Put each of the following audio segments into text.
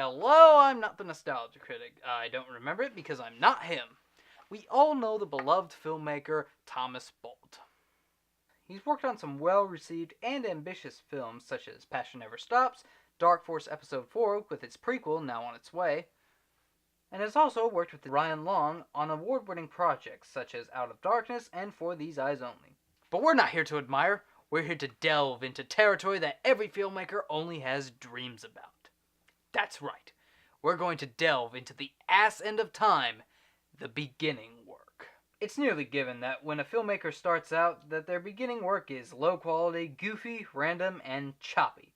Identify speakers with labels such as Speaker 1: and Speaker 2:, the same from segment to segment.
Speaker 1: Hello, I'm not the Nostalgia Critic. I don't remember it because I'm not him. We all know the beloved filmmaker Thomas Bolt. He's worked on some well-received and ambitious films such as Passion Never Stops, Dark Force Episode 4 with its prequel now on its way, and has also worked with Ryan Long on award-winning projects such as Out of Darkness and For These Eyes Only. But we're not here to admire, we're here to delve into territory that every filmmaker only has dreams about. That's right, we're going to delve into the ass end of time, the beginning work. It's nearly given that when a filmmaker starts out, that their beginning work is low quality, goofy, random, and choppy.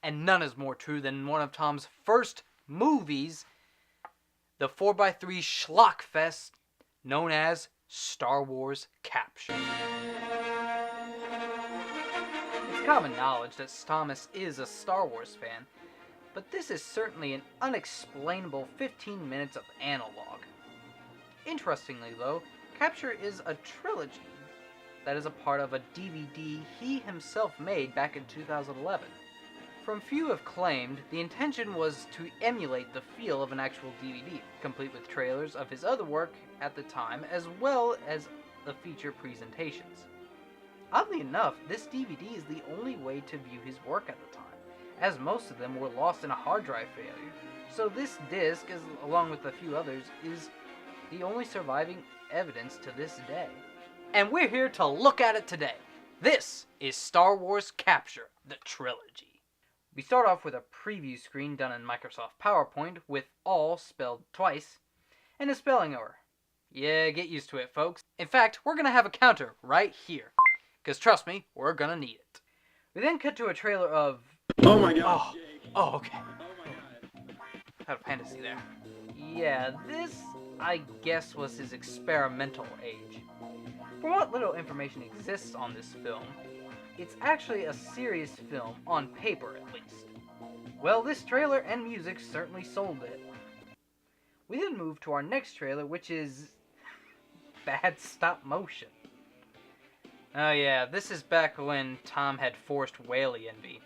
Speaker 1: And none is more true than one of Tom's first movies, the 4x3 schlock fest known as Star Wars Capture. It's common knowledge that Thomas is a Star Wars fan, but this is certainly an unexplainable 15 minutes of analog. Interestingly though, Capture is a trilogy that is a part of a DVD he himself made back in 2011. From few have claimed, the intention was to emulate the feel of an actual DVD, complete with trailers of his other work at the time, as well as the feature presentations. Oddly enough, this DVD is the only way to view his work at the time, as most of them were lost in a hard drive failure, so this disc, along with a few others, is the only surviving evidence to this day. And we're here to look at it today. This is Star Wars Capture, the trilogy. We start off with a preview screen done in Microsoft PowerPoint with all spelled twice, and a spelling error. Yeah, get used to it, folks. In fact, we're gonna have a counter right here, because trust me, we're gonna need it. We then cut to a trailer of...
Speaker 2: Oh my god.
Speaker 1: Oh, okay.
Speaker 2: Oh my god.
Speaker 1: Had a fantasy there. Yeah, this, I guess, was his experimental age. From what little information exists on this film, it's actually a serious film, on paper at least. Well, this trailer and music certainly sold it. We then move to our next trailer, which is... bad stop motion. Oh yeah, this is back when Tom had forced Whaley envy.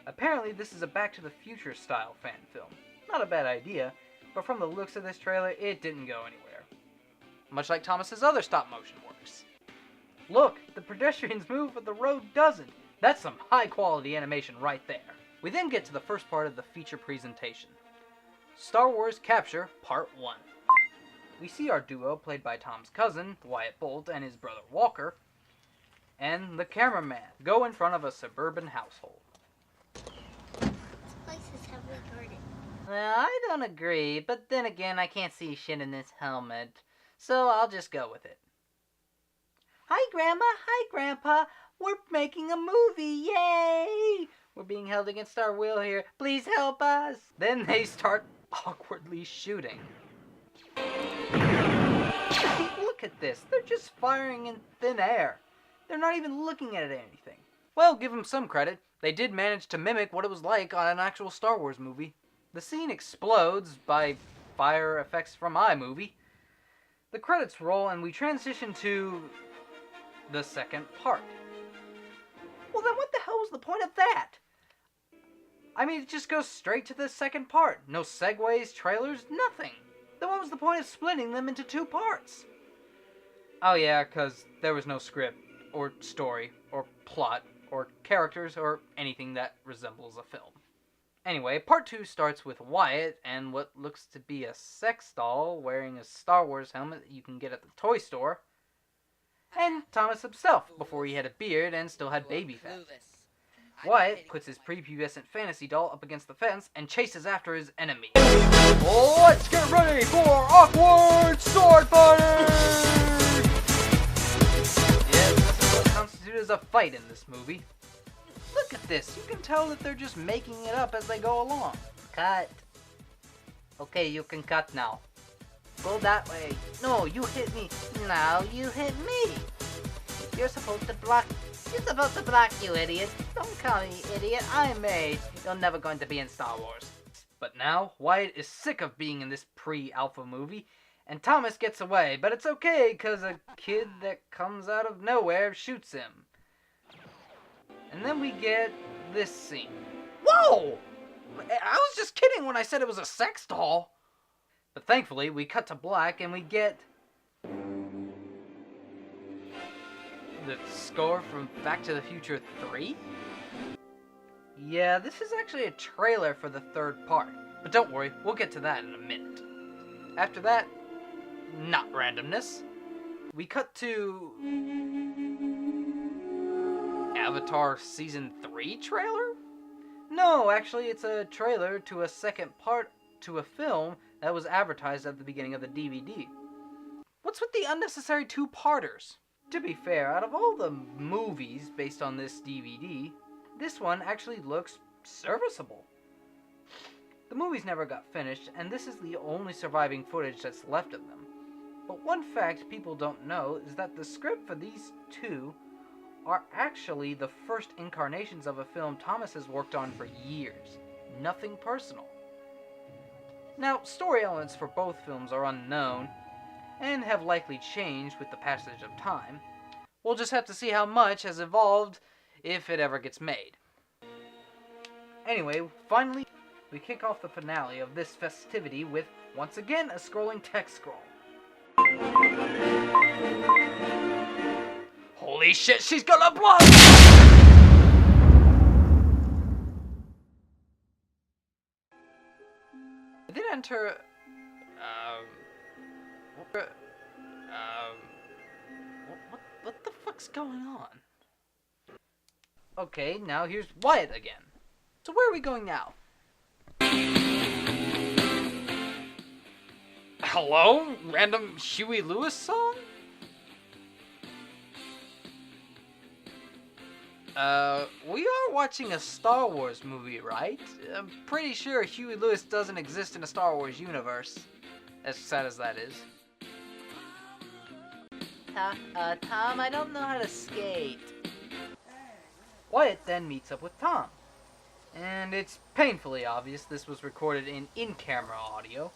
Speaker 1: Apparently this is a Back to the Future style fan film. Not a bad idea, but from the looks of this trailer, it didn't go anywhere. Much like Thomas's other stop motion works. Look, the pedestrians move but the road doesn't. That's some high quality animation right there. We then get to the first part of the feature presentation. Star Wars Capture Part 1. We see our duo played by Tom's cousin, Wyatt Bolt, and his brother Walker, and the cameraman go in front of a suburban household.
Speaker 3: Place is heavily guarded.
Speaker 1: Well, I don't agree, but then again, I can't see shit in this helmet, so I'll just go with it. Hi, Grandma. Hi, Grandpa. We're making a movie. Yay! We're being held against our will here. Please help us. Then they start awkwardly shooting. Hey, look at this. They're just firing in thin air. They're not even looking at anything. Well, give them some credit. They did manage to mimic what it was like on an actual Star Wars movie. The scene explodes by fire effects from iMovie. The credits roll and we transition to the second part. Well then what the hell was the point of that? I mean, it just goes straight to the second part. No segues, trailers, nothing. Then what was the point of splitting them into two parts? Oh yeah, because there was no script, or story, or plot, or characters, or anything that resembles a film. Anyway, part 2 starts with Wyatt and what looks to be a sex doll wearing a Star Wars helmet that you can get at the toy store, and Thomas himself before he had a beard and still had baby fat. Wyatt puts his prepubescent fantasy doll up against the fence and chases after his enemy. Let's get ready for awkward sword fighting! Yes, this is what constitutes a fight in this movie. Look at this, you can tell that they're just making it up as they go along. Cut. Okay, you can cut now. Go that way. No, you hit me. Now you hit me. You're supposed to block. You're supposed to block, you idiot. Don't call me idiot. I'm made. You're never going to be in Star Wars. But now, Wyatt is sick of being in this pre-alpha movie, and Thomas gets away, but it's okay, because a kid that comes out of nowhere shoots him. And then we get this scene. Whoa! I was just kidding when I said it was a sex doll. But thankfully, we cut to black and we get the score from Back to the Future 3? Yeah, this is actually a trailer for the third part. But don't worry, we'll get to that in a minute. After that, not randomness, we cut to Avatar Season 3 trailer? No, actually it's a trailer to a second part to a film that was advertised at the beginning of the DVD. What's with the unnecessary two-parters? To be fair, out of all the movies based on this DVD, this one actually looks serviceable. The movies never got finished, and this is the only surviving footage that's left of them. But one fact people don't know is that the script for these two are actually the first incarnations of a film Thomas has worked on for years. Nothing personal. Now, story elements for both films are unknown, and have likely changed with the passage of time. We'll just have to see how much has evolved if it ever gets made. Anyway, finally, we kick off the finale of this festivity with, once again, a scrolling text scroll. Holy shit, she's gonna blow! Then enter, what the fuck's going on? Okay, now here's Wyatt again. So where are we going now? Hello? Random Huey Lewis song? We are watching a Star Wars movie, right? I'm pretty sure Huey Lewis doesn't exist in a Star Wars universe. As sad as that is. Tom, I don't know how to skate. Wyatt then meets up with Tom. And it's painfully obvious this was recorded in-camera audio.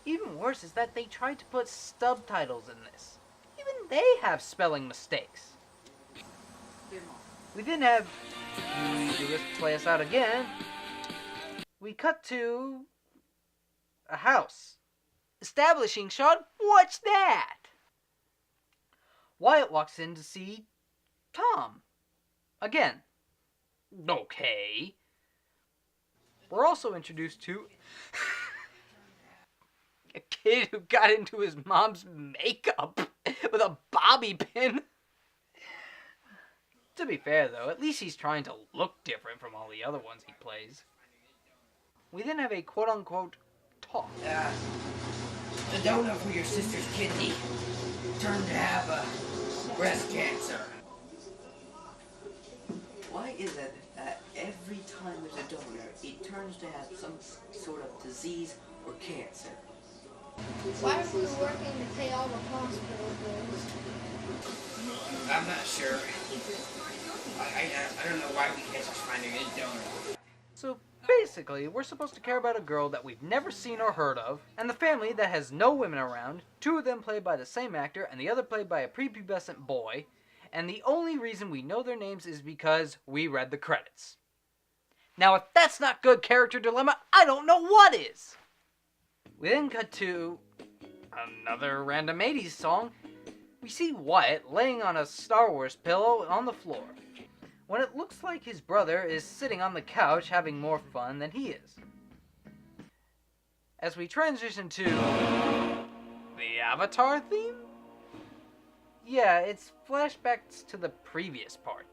Speaker 1: Even worse is that they tried to put subtitles in this. Even they have spelling mistakes. We then have Huey Lewis play us out again. We cut to a house. Establishing shot, what's that? Wyatt walks in to see Tom. Again. Okay. We're also introduced to a kid who got into his mom's makeup with a bobby pin. To be fair, though, at least he's trying to look different from all the other ones he plays. We then have a quote-unquote talk.
Speaker 3: The donor for your sister's kidney turned to have breast cancer. Why is it that every time there's a donor, it turns to have some sort of disease or cancer?
Speaker 4: Why are we working to pay all the hospital bills?
Speaker 3: I'm not sure. I don't know why we can't just find a good donor.
Speaker 1: So basically, we're supposed to care about a girl that we've never seen or heard of, and the family that has no women around, two of them played by the same actor, and the other played by a prepubescent boy, and the only reason we know their names is because we read the credits. Now, if that's not good character dilemma, I don't know what is! We then cut to another random 80s song. We see Wyatt laying on a Star Wars pillow on the floor, when it looks like his brother is sitting on the couch having more fun than he is. As we transition to the Avatar theme? Yeah, it's flashbacks to the previous part.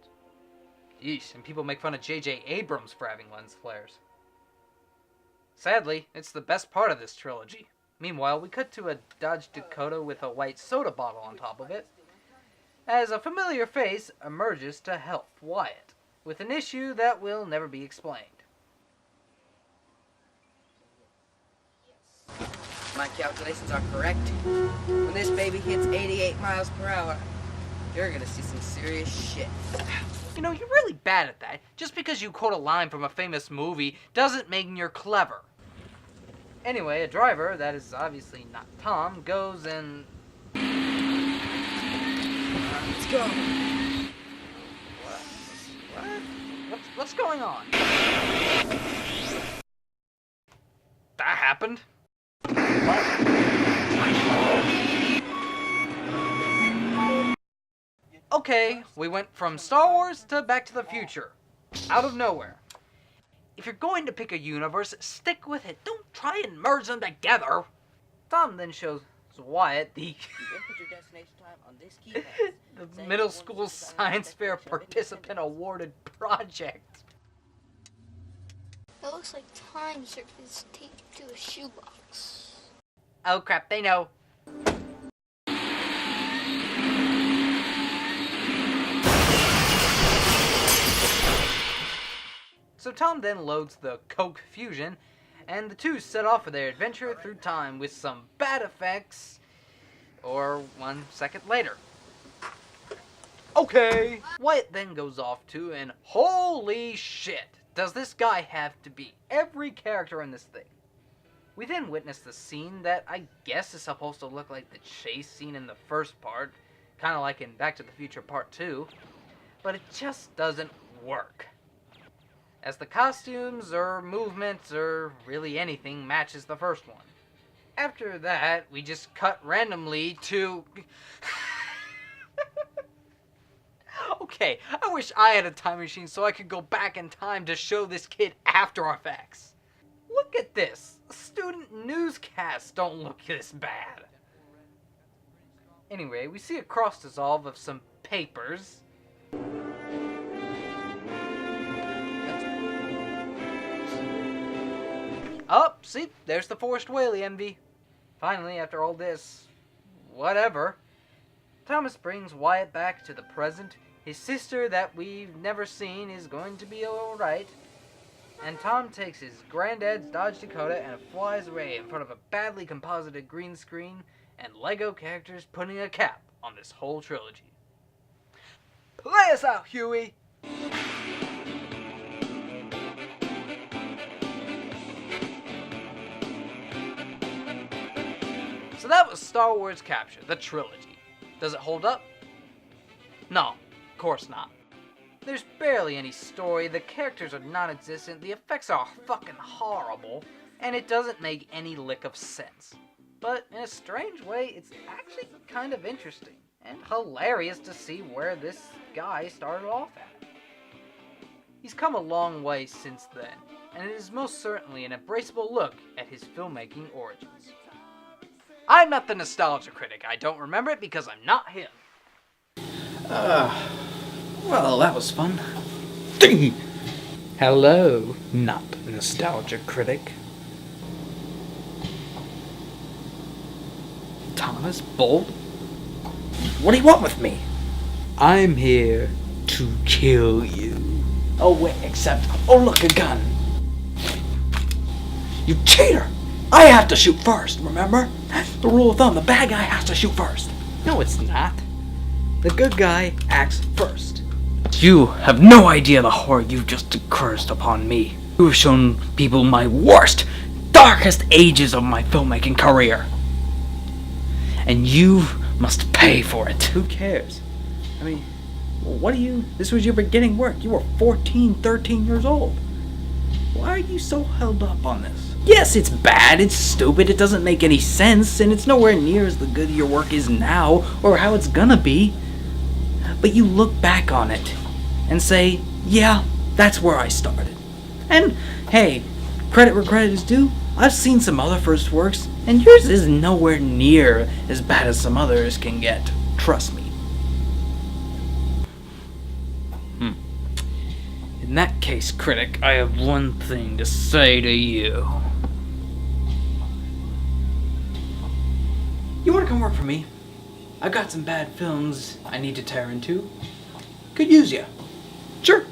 Speaker 1: Yeesh, and people make fun of J.J. Abrams for having lens flares. Sadly, it's the best part of this trilogy. Meanwhile, we cut to a Dodge Dakota with a white soda bottle on top of it, as a familiar face emerges to help Wyatt with an issue that will never be explained.
Speaker 3: My calculations are correct. When this baby hits 88 miles per hour, you're gonna see some serious shit.
Speaker 1: You know, you're really bad at that. Just because you quote a line from a famous movie doesn't mean you're clever. Anyway, a driver, that is obviously not Tom, goes and...
Speaker 3: Let's go.
Speaker 1: What? What's What's going on? That happened. Okay, we went from Star Wars to Back to the Future. Out of nowhere. If you're going to pick a universe, stick with it. Don't try and merge them together. Tom then shows Wyatt the
Speaker 3: Input your destination time on this keypad.
Speaker 1: the middle school science fair participant awarded project.
Speaker 4: It looks like time circuits taped to a shoebox.
Speaker 1: Oh crap, they know. So Tom then loads the Coke Fusion, and the two set off for their adventure through time with some bad effects, or 1 second later. Okay! Wyatt then goes off to, and holy shit, does this guy have to be every character in this thing. We then witness the scene that I guess is supposed to look like the chase scene in the first part, kind of like in Back to the Future Part 2, but it just doesn't work, as the costumes or movements or really anything matches the first one. After that, we just cut randomly to... Okay, I wish I had a time machine so I could go back in time to show this kid After Effects. Look at this. Student newscasts don't look this bad. Anyway, we see a cross dissolve of some papers. Oh, see, there's the Forrest Whaley envy. Finally, after all this, whatever, Thomas brings Wyatt back to the present. His sister that we've never seen is going to be alright. And Tom takes his granddad's Dodge Dakota and flies away in front of a badly composited green screen and Lego characters putting a cap on this whole trilogy. Play us out, Huey! So that was Star Wars Capture, the trilogy. Does it hold up? No, of course not. There's barely any story, the characters are non-existent, the effects are fucking horrible, and it doesn't make any lick of sense. But in a strange way, it's actually kind of interesting, and hilarious to see where this guy started off at. He's come a long way since then, and it is most certainly an embraceable look at his filmmaking origins. I'm not the nostalgia critic. I don't remember it because I'm not him.
Speaker 5: Well, that was fun.
Speaker 1: Hello, not nostalgia critic.
Speaker 5: Thomas Bolt? What do you want with me?
Speaker 1: I'm here to kill you.
Speaker 5: Oh, wait, except... Oh, look, a gun. You cheater! I have to shoot first, remember? The rule of thumb, the bad guy has to shoot first.
Speaker 1: No, it's not. The good guy acts first.
Speaker 5: You have no idea the horror you've just cursed upon me. You have shown people my worst, darkest ages of my filmmaking career. And you must pay for it.
Speaker 1: Who cares? I mean, this was your beginning work. You were 14, 13 years old. Why are you so held up on this?
Speaker 5: Yes, it's bad, it's stupid, it doesn't make any sense, and it's nowhere near as the good your work is now, or how it's gonna be. But you look back on it and say, yeah, that's where I started. And hey, credit where credit is due, I've seen some other first works, and yours is nowhere near as bad as some others can get. Trust me.
Speaker 1: In that case, critic, I have one thing to say to you.
Speaker 5: You wanna come work for me? I've got some bad films I need to tear into. Could use ya.
Speaker 1: Sure.